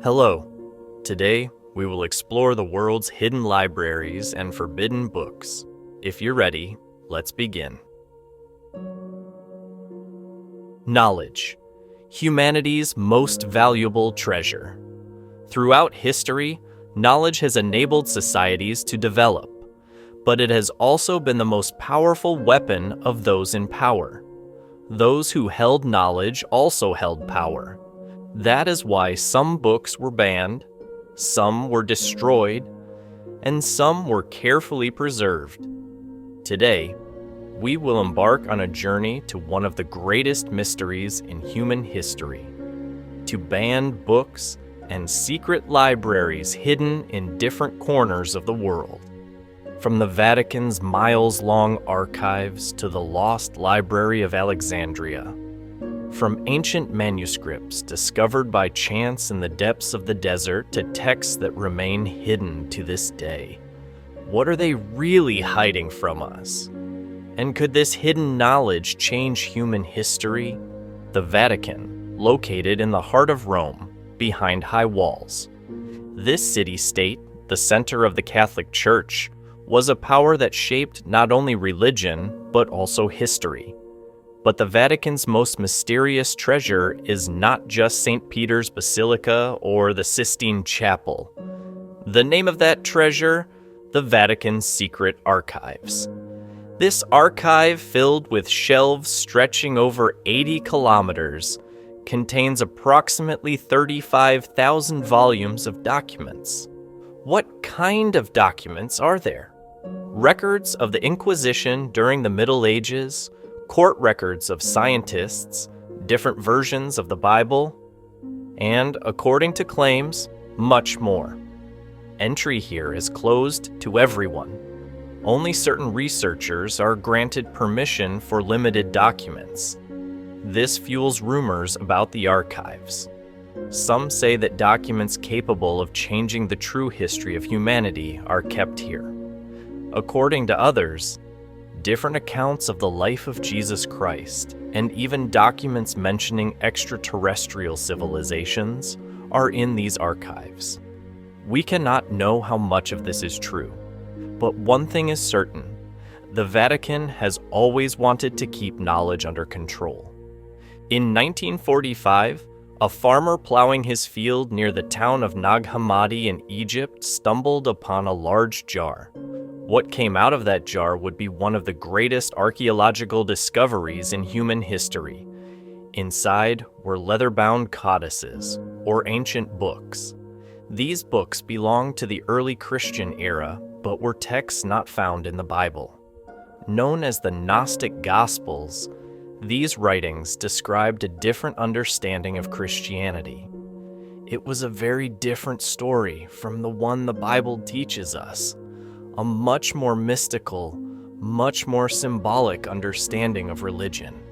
Hello. Today, we will explore the world's hidden libraries and forbidden books. If you're ready, let's begin. Knowledge, humanity's most valuable treasure. Throughout history, knowledge has enabled societies to develop, but it has also been the most powerful weapon of those in power. Those who held knowledge also held power. That is why some books were banned, some were destroyed, and some were carefully preserved. Today, we will embark on a journey to one of the greatest mysteries in human history, to banned books and secret libraries hidden in different corners of the world. From the Vatican's miles-long archives to the lost Library of Alexandria, from ancient manuscripts discovered by chance in the depths of the desert to texts that remain hidden to this day. What are they really hiding from us? And could this hidden knowledge change human history? The Vatican, located in the heart of Rome, behind high walls. This city-state, the center of the Catholic Church, was a power that shaped not only religion, but also history. But the Vatican's most mysterious treasure is not just St. Peter's Basilica or the Sistine Chapel. The name of that treasure? The Vatican's Secret Archives. This archive, filled with shelves stretching over 80 kilometers, contains approximately 35,000 volumes of documents. What kind of documents are there? Records of the Inquisition during the Middle Ages, court records of scientists, different versions of the Bible, and, according to claims, much more. Entry here is closed to everyone. Only certain researchers are granted permission for limited documents. This fuels rumors about the archives. Some say that documents capable of changing the true history of humanity are kept here. According to others, different accounts of the life of Jesus Christ, and even documents mentioning extraterrestrial civilizations, are in these archives. We cannot know how much of this is true, but one thing is certain: the Vatican has always wanted to keep knowledge under control. In 1945, a farmer plowing his field near the town of Nag Hammadi in Egypt stumbled upon a large jar. What came out of that jar would be one of the greatest archaeological discoveries in human history. Inside were leather-bound codices, or ancient books. These books belonged to the early Christian era, but were texts not found in the Bible. Known as the Gnostic Gospels, these writings described a different understanding of Christianity. It was a very different story from the one the Bible teaches us. A much more mystical, much more symbolic understanding of religion.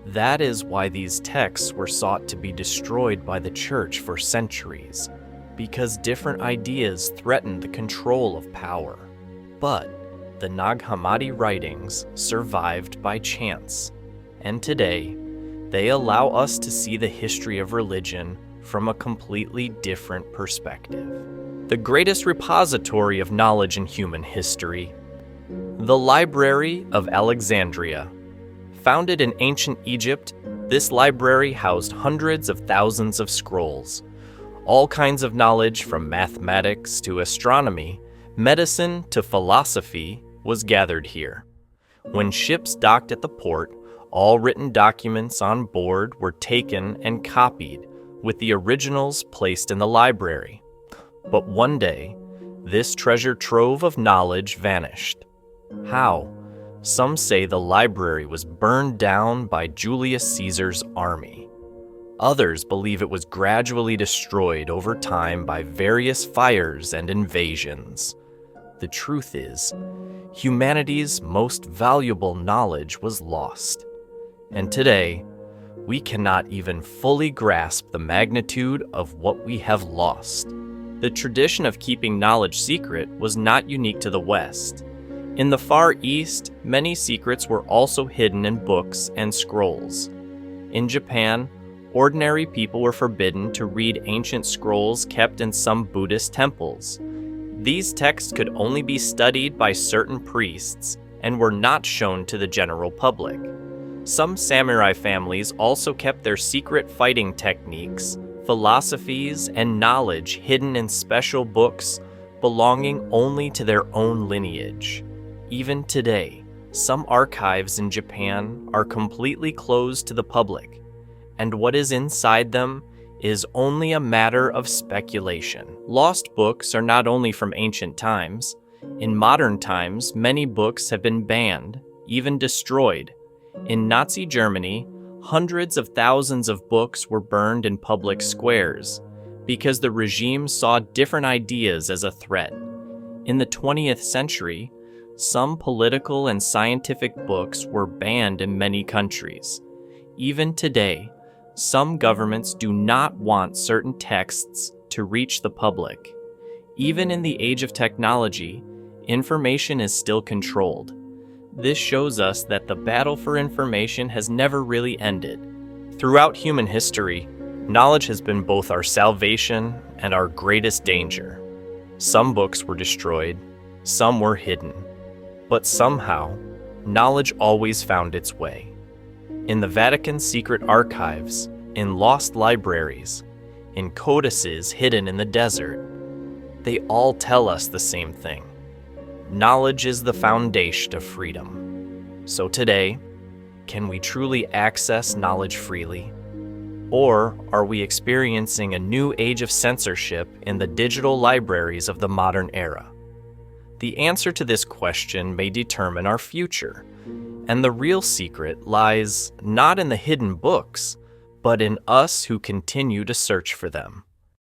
That is why these texts were sought to be destroyed by the Church for centuries, because different ideas threatened the control of power. But the Nag Hammadi writings survived by chance, and today, they allow us to see the history of religion from a completely different perspective. The greatest repository of knowledge in human history, the Library of Alexandria. Founded in ancient Egypt, this library housed hundreds of thousands of scrolls. All kinds of knowledge, from mathematics to astronomy, medicine to philosophy, was gathered here. When ships docked at the port, all written documents on board were taken and copied, with the originals placed in the library. But one day, this treasure trove of knowledge vanished. How? Some say the library was burned down by Julius Caesar's army. Others believe it was gradually destroyed over time by various fires and invasions. The truth is, humanity's most valuable knowledge was lost. And today, we cannot even fully grasp the magnitude of what we have lost. The tradition of keeping knowledge secret was not unique to the West. In the Far East, many secrets were also hidden in books and scrolls. In Japan, Ordinary people were forbidden to read ancient scrolls kept in some Buddhist temples. These texts could only be studied by certain priests and were not shown to the general public. Some samurai families also kept their secret fighting techniques, philosophies, and knowledge hidden in special books belonging only to their own lineage. Even today, some archives in Japan are completely closed to the public, and what is inside them is only a matter of speculation. Lost books are not only from ancient times. In modern times, many books have been banned, even destroyed. In Nazi Germany, hundreds of thousands of books were burned in public squares because the regime saw different ideas as a threat. In the 20th century, some political and scientific books were banned in many countries. Even today, some governments do not want certain texts to reach the public. Even in the age of technology, information is still controlled. This shows us that the battle for information has never really ended. Throughout human history, knowledge has been both our salvation and our greatest danger. Some books were destroyed, some were hidden, but somehow, knowledge always found its way. In the Vatican's secret archives, in lost libraries, in codices hidden in the desert, they all tell us the same thing. Knowledge is the foundation of freedom. So today, can we truly access knowledge freely? Or are we experiencing a new age of censorship in the digital libraries of the modern era? The answer to this question may determine our future, and the real secret lies not in the hidden books, but in us who continue to search for them.